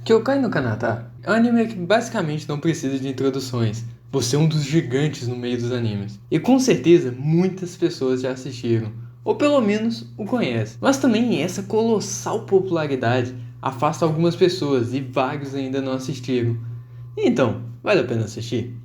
Kyokai no Kanata é um anime que basicamente não precisa de introduções. Você é um dos gigantes no meio dos animes. E com certeza muitas pessoas já assistiram, ou pelo menos o conhecem. Mas também essa colossal popularidade afasta algumas pessoas e vários ainda não assistiram. Então, vale a pena assistir?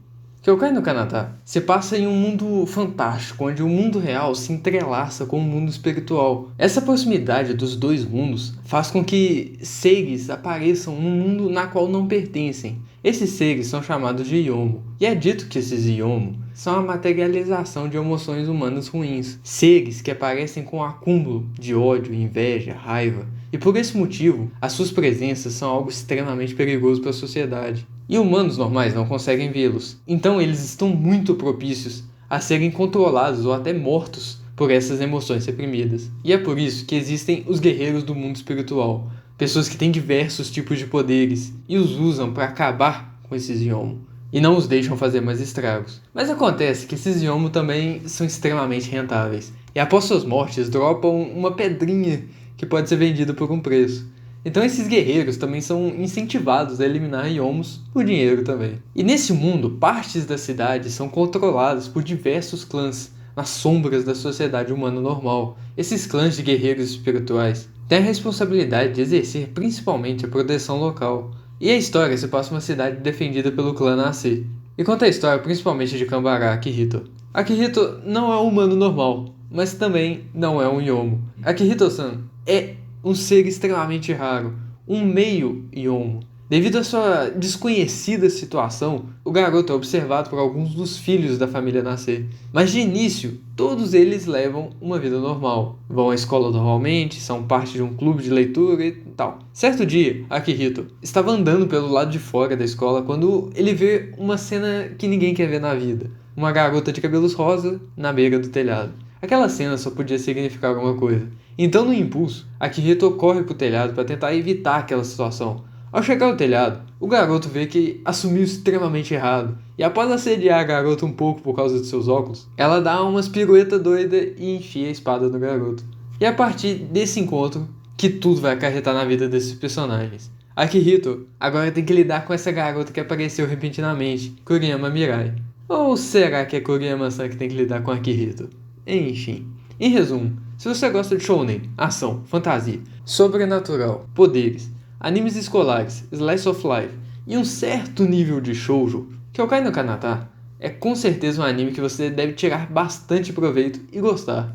Kyokai no Kanata se passa em um mundo fantástico, onde o mundo real se entrelaça com o mundo espiritual. Essa proximidade dos dois mundos faz com que seres apareçam num mundo na qual não pertencem. Esses seres são chamados de Yomo, e é dito que esses Yomo são a materialização de emoções humanas ruins. Seres que aparecem com um acúmulo de ódio, inveja, raiva. E por esse motivo, as suas presenças são algo extremamente perigoso para a sociedade. E humanos normais não conseguem vê-los. Então eles estão muito propícios a serem controlados ou até mortos por essas emoções reprimidas. E é por isso que existem os guerreiros do mundo espiritual. Pessoas que têm diversos tipos de poderes e os usam para acabar com esses Yomo. E não os deixam fazer mais estragos. Mas acontece que esses Yomo também são extremamente rentáveis. E após suas mortes dropam uma pedrinha que pode ser vendida por um preço. Então esses guerreiros também são incentivados a eliminar Yomos por dinheiro também. E nesse mundo, partes da cidade são controladas por diversos clãs, nas sombras da sociedade humana normal. Esses clãs de guerreiros espirituais têm a responsabilidade de exercer principalmente a proteção local. E a história se passa em uma cidade defendida pelo clã Nascer. E conta a história principalmente de Kambara Akihito. Akihito não é um humano normal, mas também não é um Yomo. Akihito-san é um ser extremamente raro, um meio Yomo. Devido à sua desconhecida situação, o garoto é observado por alguns dos filhos da família Nascer. Mas de início, todos eles levam uma vida normal. Vão à escola normalmente, são parte de um clube de leitura e tal. Certo dia, Akihito estava andando pelo lado de fora da escola quando ele vê uma cena que ninguém quer ver na vida. Uma garota de cabelos rosa na beira do telhado. Aquela cena só podia significar alguma coisa. Então, no impulso, Akihito corre para o telhado para tentar evitar aquela situação. Ao chegar ao telhado, o garoto vê que assumiu extremamente errado, e após assediar a garota um pouco por causa de seus óculos, ela dá umas piruetas doidas e enfia a espada no garoto. E é a partir desse encontro que tudo vai acarretar na vida desses personagens. Akihito agora tem que lidar com essa garota que apareceu repentinamente, Kuriyama Mirai. Ou será que é Kuriyama-san que tem que lidar com Akihito? Enfim, em resumo, se você gosta de shounen, ação, fantasia, sobrenatural, poderes, animes escolares, slice of life e um certo nível de shoujo, Kyokai no Kanata é com certeza um anime que você deve tirar bastante proveito e gostar.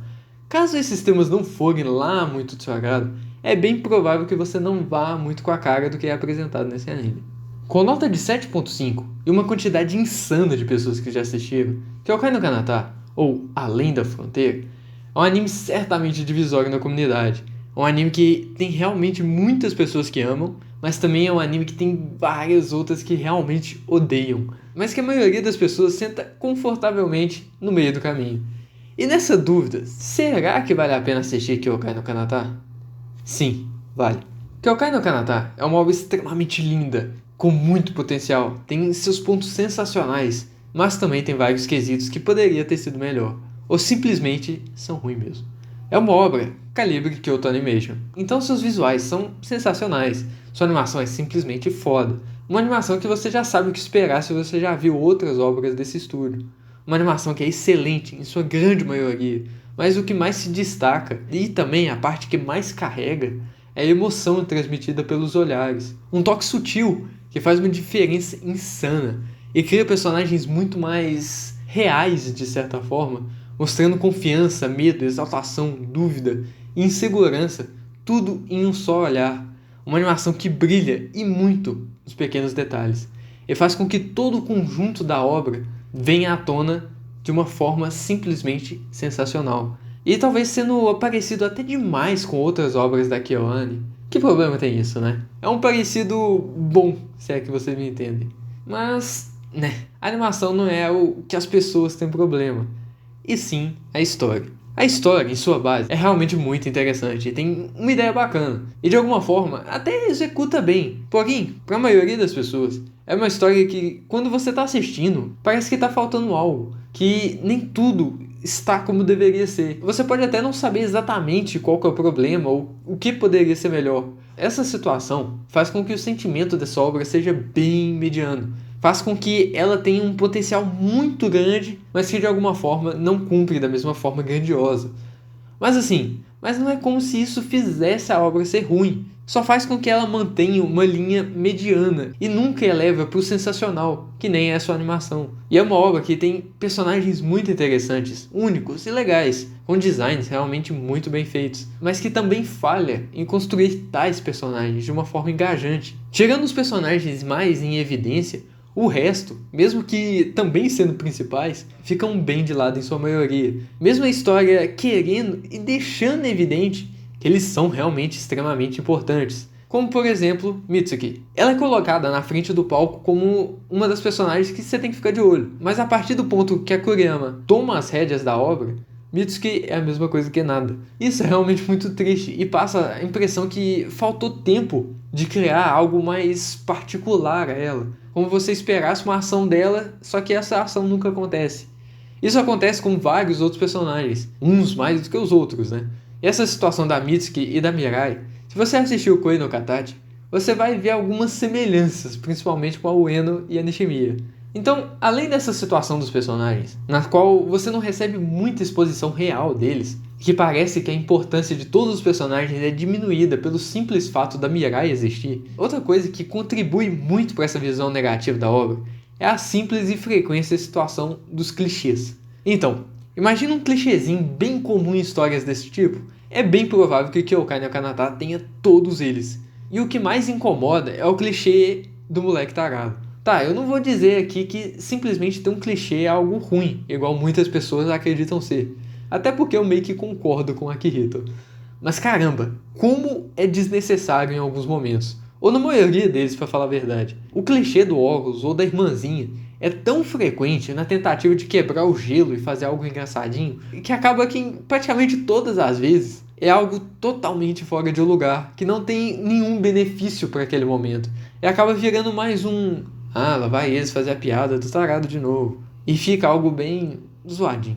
Caso esses temas não forem lá muito do seu agrado, é bem provável que você não vá muito com a cara do que é apresentado nesse anime. Com nota de 7.5 e uma quantidade insana de pessoas que já assistiram, Kyokai no Kanata, ou Além da Fronteira, é um anime certamente divisório na comunidade. É um anime que tem realmente muitas pessoas que amam, mas também é um anime que tem várias outras que realmente odeiam. Mas que a maioria das pessoas senta confortavelmente no meio do caminho. E nessa dúvida, será que vale a pena assistir Kyokai no Kanata? Sim, vale. Kyokai no Kanata é uma obra extremamente linda, com muito potencial, tem seus pontos sensacionais, mas também tem vários quesitos que poderia ter sido melhor, ou simplesmente são ruins mesmo. É uma obra calibre Kyoto Animation, então seus visuais são sensacionais, sua animação é simplesmente foda, uma animação que você já sabe o que esperar se você já viu outras obras desse estúdio, uma animação que é excelente em sua grande maioria, mas o que mais se destaca, e também a parte que mais carrega, é a emoção transmitida pelos olhares, um toque sutil que faz uma diferença insana e cria personagens muito mais reais de certa forma, mostrando confiança, medo, exaltação, dúvida e insegurança, tudo em um só olhar. Uma animação que brilha e muito nos pequenos detalhes e faz com que todo o conjunto da obra venha à tona de uma forma simplesmente sensacional. E talvez sendo parecido até demais com outras obras da KyoAni. Que problema tem isso, né? É um parecido bom, se é que você me entende. Mas, né, a animação não é o que as pessoas têm problema, e sim a história. A história, em sua base, é realmente muito interessante e tem uma ideia bacana, e de alguma forma até executa bem. Porém, para a maioria das pessoas, é uma história que, quando você está assistindo, parece que está faltando algo, que nem tudo está como deveria ser. Você pode até não saber exatamente qual que é o problema ou o que poderia ser melhor, Essa situação faz com que o sentimento dessa obra seja bem mediano. Faz com que ela tenha um potencial muito grande, mas que de alguma forma não cumpre da mesma forma grandiosa. Mas não é como se isso fizesse a obra ser ruim. Só faz com que ela mantenha uma linha mediana e nunca eleva para o sensacional, que nem é a sua animação. E é uma obra que tem personagens muito interessantes, únicos e legais, com designs realmente muito bem feitos, mas que também falha em construir tais personagens de uma forma engajante. Tirando os personagens mais em evidência, o resto, mesmo que também sendo principais, ficam bem de lado em sua maioria. Mesmo a história querendo e deixando evidente que eles são realmente extremamente importantes. Como, por exemplo, Mitsuki. Ela é colocada na frente do palco como uma das personagens que você tem que ficar de olho. Mas a partir do ponto que a Kuriyama toma as rédeas da obra, Mitsuki é a mesma coisa que nada. Isso é realmente muito triste e passa a impressão que faltou tempo de criar algo mais particular a ela. Como você esperasse uma ação dela, só que essa ação nunca acontece. Isso acontece com vários outros personagens, uns mais do que os outros, né? E essa situação da Mitsuki e da Mirai, se você assistiu Koi no Katachi, você vai ver algumas semelhanças, principalmente com a Ueno e a Nishimiya. Então, além dessa situação dos personagens, na qual você não recebe muita exposição real deles, que parece que a importância de todos os personagens é diminuída pelo simples fato da Mirai existir, outra coisa que contribui muito para essa visão negativa da obra é a simples e frequente situação dos clichês. Então, imagina um clichêzinho bem comum em histórias desse tipo. É bem provável que Kyokai no Kanata tenha todos eles. E o que mais incomoda é o clichê do moleque tarado. Tá, eu não vou dizer aqui que simplesmente ter um clichê é algo ruim, igual muitas pessoas acreditam ser. Até porque eu meio que concordo com a Akihito. Mas caramba, como é desnecessário em alguns momentos. Ou na maioria deles, pra falar a verdade. O clichê do óculos ou da irmãzinha é tão frequente na tentativa de quebrar o gelo e fazer algo engraçadinho, que acaba que em praticamente todas as vezes é algo totalmente fora de lugar, que não tem nenhum benefício para aquele momento. E acaba virando mais um... Ah, lá vai eles fazer a piada do tarado de novo. E fica algo bem zoadinho.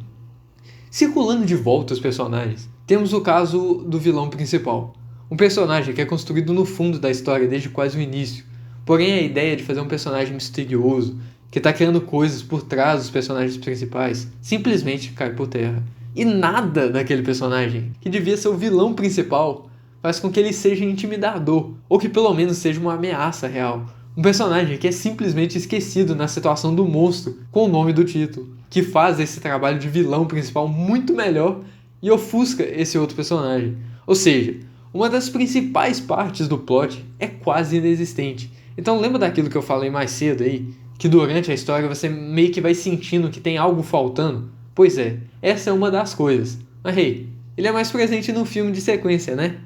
Circulando de volta os personagens, temos o caso do vilão principal. Um personagem que é construído no fundo da história desde quase o início. Porém a ideia de fazer um personagem misterioso, que está criando coisas por trás dos personagens principais, simplesmente cai por terra. E nada daquele personagem, que devia ser o vilão principal, faz com que ele seja intimidador, ou que pelo menos seja uma ameaça real. Um personagem que é simplesmente esquecido na situação do monstro com o nome do título, que faz esse trabalho de vilão principal muito melhor e ofusca esse outro personagem. Ou seja, uma das principais partes do plot é quase inexistente. Então lembra daquilo que eu falei mais cedo aí? Que durante a história você meio que vai sentindo que tem algo faltando? Pois é, essa é uma das coisas. Mas hey, ele é mais presente no filme de sequência, né?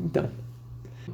Então...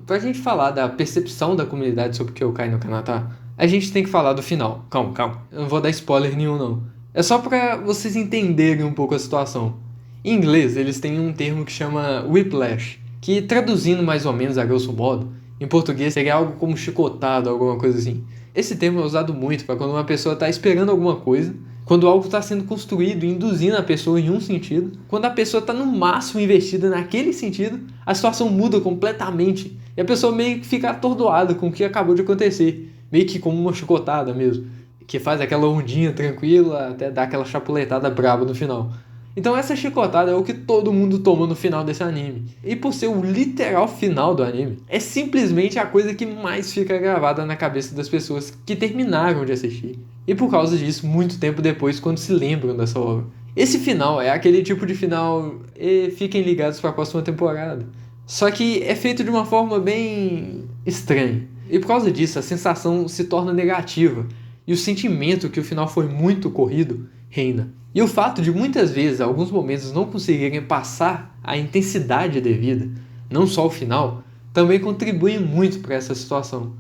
Pra gente falar da percepção da comunidade sobre Kyokai no Kanata, a gente tem que falar do final. Calma. Eu não vou dar spoiler nenhum, não. É só pra vocês entenderem um pouco a situação. Em inglês, eles têm um termo que chama whiplash, que traduzindo mais ou menos a grosso modo, em português seria algo como chicotado, alguma coisa assim. Esse termo é usado muito para quando uma pessoa está esperando alguma coisa, quando algo está sendo construído e induzindo a pessoa em um sentido, quando a pessoa está no máximo investida naquele sentido, a situação muda completamente e a pessoa meio que fica atordoada com o que acabou de acontecer, meio que como uma chicotada mesmo, que faz aquela ondinha tranquila até dar aquela chapuletada braba no final. Então essa chicotada é o que todo mundo toma no final desse anime. E por ser o literal final do anime, é simplesmente a coisa que mais fica gravada na cabeça das pessoas que terminaram de assistir. E por causa disso, muito tempo depois, quando se lembram dessa obra. Esse final é aquele tipo de final e fiquem ligados para a próxima temporada. Só que é feito de uma forma bem estranha. E por causa disso, a sensação se torna negativa. E o sentimento que o final foi muito corrido reina. E o fato de muitas vezes, alguns momentos, não conseguirem passar a intensidade devida, não só o final, também contribuem muito para essa situação.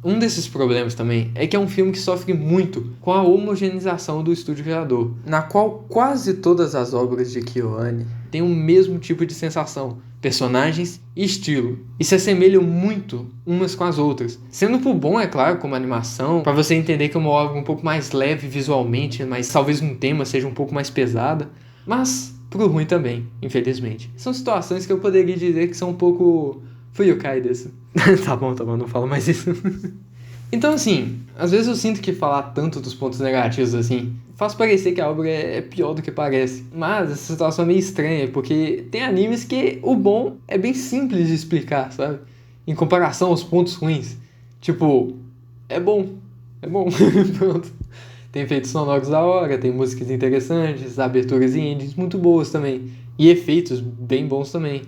Um desses problemas também é que é um filme que sofre muito com a homogeneização do estúdio criador, na qual quase todas as obras de KyoAni têm o mesmo tipo de sensação, personagens e estilo, e se assemelham muito umas com as outras, sendo por bom, é claro, como animação, para você entender que é uma obra um pouco mais leve visualmente, mas talvez um tema seja um pouco mais pesada, mas pro ruim também, infelizmente. São situações que eu poderia dizer que são um pouco fuyukai-desu. Tá bom, não falo mais isso. Então, assim, às vezes eu sinto que falar tanto dos pontos negativos assim faz parecer que a obra é pior do que parece. Mas essa situação é meio estranha, porque tem animes que o bom é bem simples de explicar, sabe? Em comparação aos pontos ruins. Tipo, é bom. É bom. Pronto. Tem efeitos sonoros da hora, tem músicas interessantes, aberturas e endings muito boas também. E efeitos bem bons também.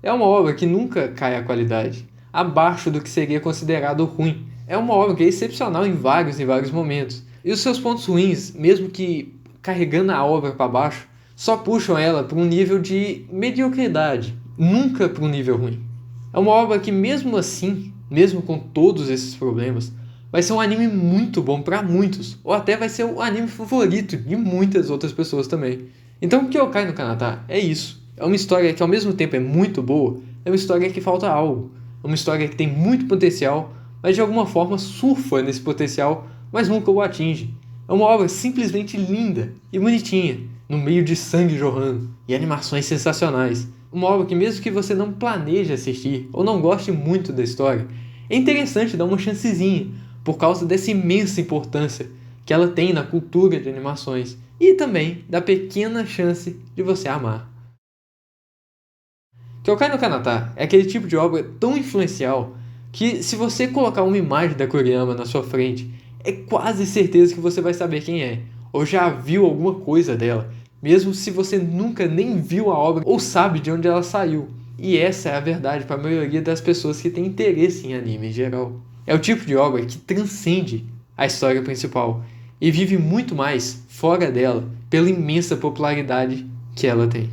É uma obra que nunca cai a qualidade, abaixo do que seria considerado ruim. É uma obra que é excepcional em vários momentos. E os seus pontos ruins, mesmo que carregando a obra para baixo, só puxam ela para um nível de mediocridade, nunca para um nível ruim. É uma obra que mesmo assim, mesmo com todos esses problemas, vai ser um anime muito bom para muitos, ou até vai ser o anime favorito de muitas outras pessoas também. Então, o Kyokai no Kanata é isso. É uma história que ao mesmo tempo é muito boa, é uma história que falta algo. É uma história que tem muito potencial, mas de alguma forma surfa nesse potencial, mas nunca o atinge. É uma obra simplesmente linda e bonitinha, no meio de sangue jorrando e animações sensacionais. Uma obra que mesmo que você não planeje assistir ou não goste muito da história, é interessante dar uma chancezinha, por causa dessa imensa importância que ela tem na cultura de animações e também da pequena chance de você amar. Kyokai no Kanata é aquele tipo de obra tão influencial que se você colocar uma imagem da Kuriyama na sua frente, é quase certeza que você vai saber quem é, ou já viu alguma coisa dela, mesmo se você nunca nem viu a obra ou sabe de onde ela saiu. E essa é a verdade para a maioria das pessoas que têm interesse em anime em geral. É o tipo de obra que transcende a história principal e vive muito mais fora dela pela imensa popularidade que ela tem.